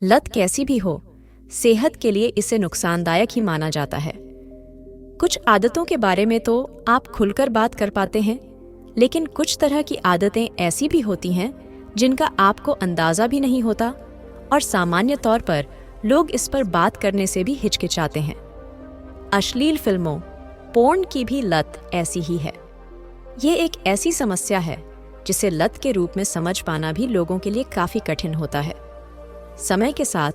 लत कैसी भी हो, सेहत के लिए इसे नुकसानदायक ही माना जाता है। कुछ आदतों के बारे में तो आप खुलकर बात कर पाते हैं, लेकिन कुछ तरह की आदतें ऐसी भी होती हैं जिनका आपको अंदाजा भी नहीं होता और सामान्य तौर पर लोग इस पर बात करने से भी हिचकिचाते हैं। अश्लील फिल्मों, पोर्न की भी लत ऐसी ही है। ये एक ऐसी समस्या है जिसे लत के रूप में समझ पाना भी लोगों के लिए काफी कठिन होता है। समय के साथ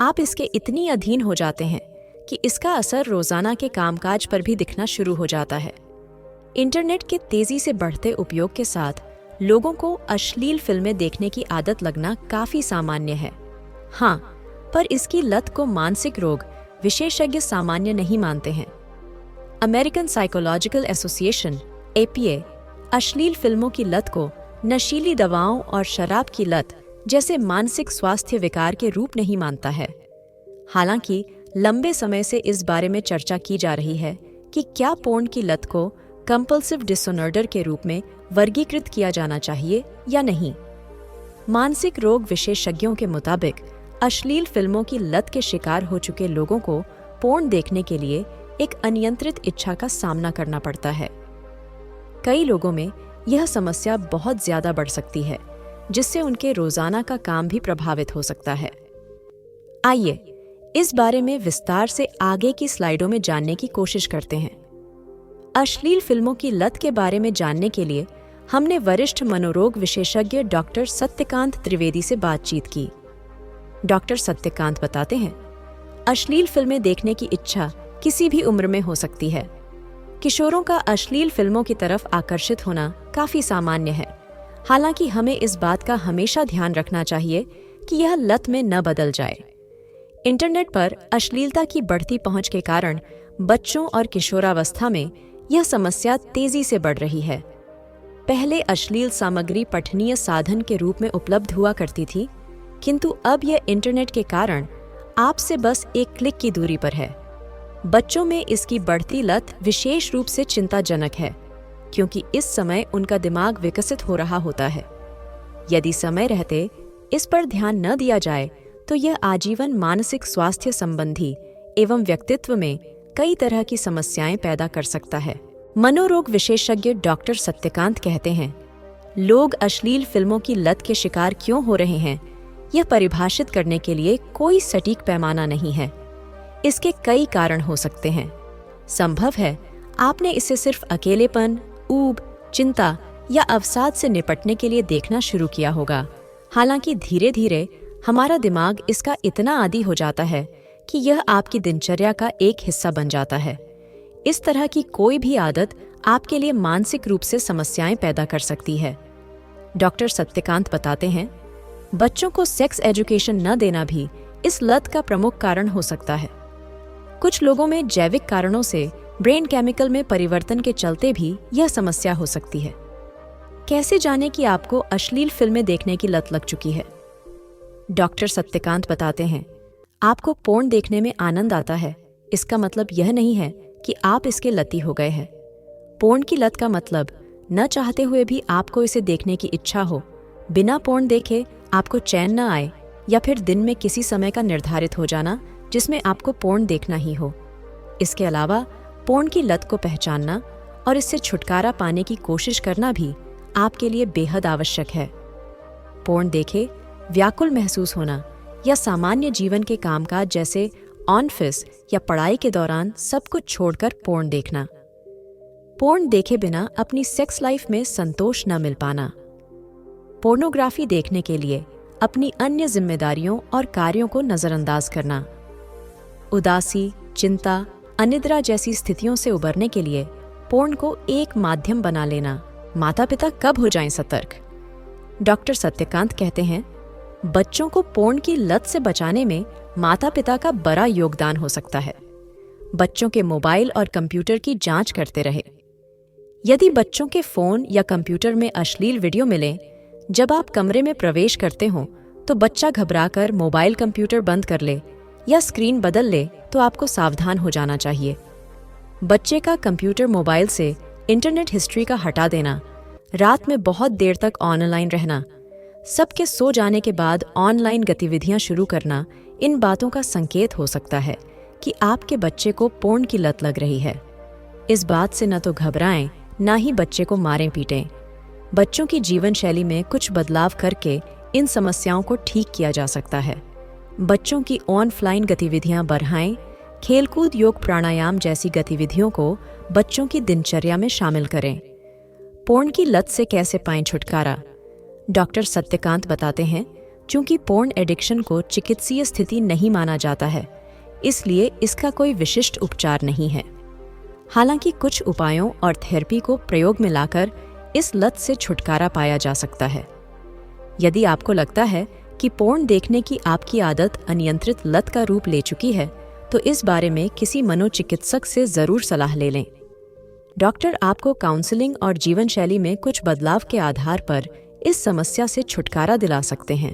आप इसके इतनी अधीन हो जाते हैं कि इसका असर रोजाना के कामकाज पर भी दिखना शुरू हो जाता है। इंटरनेट के तेजी से बढ़ते उपयोग के साथ लोगों को अश्लील फिल्में देखने की आदत लगना काफी सामान्य है। हाँ, पर इसकी लत को मानसिक रोग विशेषज्ञ सामान्य नहीं मानते हैं। अमेरिकन साइकोलॉजिकल एसोसिएशन (APA) अश्लील फिल्मों की लत को नशीली दवाओं और शराब की लत जैसे मानसिक स्वास्थ्य विकार के रूप नहीं मानता है। हालांकि लंबे समय से इस बारे में चर्चा की जा रही है कि क्या पोर्न की लत को कंपल्सिव डिसऑर्डर के रूप में वर्गीकृत किया जाना चाहिए या नहीं। मानसिक रोग विशेषज्ञों के मुताबिक अश्लील फिल्मों की लत के शिकार हो चुके लोगों को पोर्न देखने के लिए एक अनियंत्रित इच्छा का सामना करना पड़ता है। कई लोगों में यह समस्या बहुत ज्यादा बढ़ सकती है, जिससे उनके रोजाना का काम भी प्रभावित हो सकता है। आइए इस बारे में विस्तार से आगे की स्लाइडों में जानने की कोशिश करते हैं। अश्लील फिल्मों की लत के बारे में जानने के लिए हमने वरिष्ठ मनोरोग विशेषज्ञ डॉक्टर सत्यकांत त्रिवेदी से बातचीत की। डॉक्टर सत्यकांत बताते हैं, अश्लील फिल्में देखने की इच्छा किसी भी उम्र में हो सकती है। किशोरों का अश्लील फिल्मों की तरफ आकर्षित होना काफी सामान्य है। हालांकि हमें इस बात का हमेशा ध्यान रखना चाहिए कि यह लत में न बदल जाए। इंटरनेट पर अश्लीलता की बढ़ती पहुंच के कारण बच्चों और किशोरावस्था में यह समस्या तेजी से बढ़ रही है। पहले अश्लील सामग्री पठनीय साधन के रूप में उपलब्ध हुआ करती थी, किंतु अब यह इंटरनेट के कारण आपसे बस एक क्लिक की दूरी पर है। बच्चों में इसकी बढ़ती लत विशेष रूप से चिंताजनक है, क्योंकि इस समय उनका दिमाग विकसित हो रहा होता है। यदि समय रहते इस पर ध्यान न दिया जाए तो यह आजीवन मानसिक स्वास्थ्य संबंधी एवं व्यक्तित्व में कई तरह की समस्याएं पैदा कर सकता है। मनोरोग विशेषज्ञ डॉक्टर सत्यकांत कहते हैं, लोग अश्लील फिल्मों की लत के शिकार क्यों हो रहे हैं, यह परिभाषित करने के लिए कोई सटीक पैमाना नहीं है। इसके कई कारण हो सकते हैं। संभव है आपने इसे सिर्फ अकेलेपन, ऊब, चिंता या अवसाद से निपटने के लिए देखना शुरू किया होगा। हालांकि धीरे धीरे हमारा दिमाग इसका इतना आदी हो जाता है कि यह आपकी दिनचर्या का एक हिस्सा बन जाता है। इस तरह की कोई भी आदत आपके लिए मानसिक रूप से समस्याएं पैदा कर सकती है। डॉक्टर सत्यकांत बताते हैं, बच्चों को सेक्स एजुकेशन न देना भी इस लत का प्रमुख कारण हो सकता है। कुछ लोगों में जैविक कारणों से ब्रेन केमिकल में परिवर्तन के चलते भी यह समस्या हो सकती है। कैसे जाने कि आपको अश्लील फिल्में देखने की लत लग चुकी है? डॉक्टर सत्यकांत बताते हैं, आपको पोर्न देखने में आनंद आता है, इसका मतलब यह नहीं है कि आप इसके लती हो गए हैं। पोर्न की लत का मतलब न चाहते हुए भी आपको इसे देखने की इच्छा हो, बिना पोर्न देखे आपको चैन न आए, या फिर दिन में किसी समय का निर्धारित हो जाना जिसमें आपको पोर्न देखना ही हो। इसके अलावा पोर्न की लत को पहचानना और इससे छुटकारा पाने की कोशिश करना भी आपके लिए बेहद आवश्यक है। पोर्न देखे व्याकुल महसूस होना या सामान्य जीवन के कामकाज जैसे ऑफिस या पढ़ाई के दौरान सब कुछ छोड़कर पोर्न देखना। पोर्न देखे बिना अपनी सेक्स लाइफ में संतोष न मिल पाना। पोर्नोग्राफी देखने के लिए अपनी अन्य जिम्मेदारियों और कार्यों को नजरअंदाज करना। उदासी, चिंता, अनिद्रा जैसी स्थितियों से उबरने के लिए पोर्न को एक माध्यम बना लेना। माता पिता कब हो जाएं सतर्क? डॉक्टर सत्यकांत कहते हैं, बच्चों को पोर्न की लत से बचाने में माता पिता का बड़ा योगदान हो सकता है। बच्चों के मोबाइल और कंप्यूटर की जांच करते रहे। यदि बच्चों के फोन या कंप्यूटर में अश्लील वीडियो मिले, जब आप कमरे में प्रवेश करते हो तो बच्चा घबराकर मोबाइल कंप्यूटर बंद कर ले या स्क्रीन बदल ले तो आपको सावधान हो जाना चाहिए। बच्चे का कंप्यूटर मोबाइल से इंटरनेट हिस्ट्री का हटा देना, रात में बहुत देर तक ऑनलाइन रहना, सबके सो जाने के बाद ऑनलाइन गतिविधियां शुरू करना इन बातों का संकेत हो सकता है कि आपके बच्चे को पोर्न की लत लग रही है। इस बात से न तो घबराएं, ना ही बच्चे को मारें पीटें। बच्चों की जीवन शैली में कुछ बदलाव करके इन समस्याओं को ठीक किया जा सकता है। बच्चों की ऑनलाइन गतिविधियां बढ़ाएं, खेलकूद, योग, प्राणायाम जैसी गतिविधियों को बच्चों की दिनचर्या में शामिल करें। पोर्न की लत से कैसे पाएं छुटकारा? डॉक्टर सत्यकांत बताते हैं, चूंकि पोर्न एडिक्शन को चिकित्सीय स्थिति नहीं माना जाता है, इसलिए इसका कोई विशिष्ट उपचार नहीं है। हालांकि कुछ उपायों और थेरेपी को प्रयोग में लाकर इस लत से छुटकारा पाया जा सकता है। यदि आपको लगता है कि पोर्न देखने की आपकी आदत अनियंत्रित लत का रूप ले चुकी है, तो इस बारे में किसी मनोचिकित्सक से जरूर सलाह ले लें। डॉक्टर आपको काउंसलिंग और जीवन शैली में कुछ बदलाव के आधार पर इस समस्या से छुटकारा दिला सकते हैं।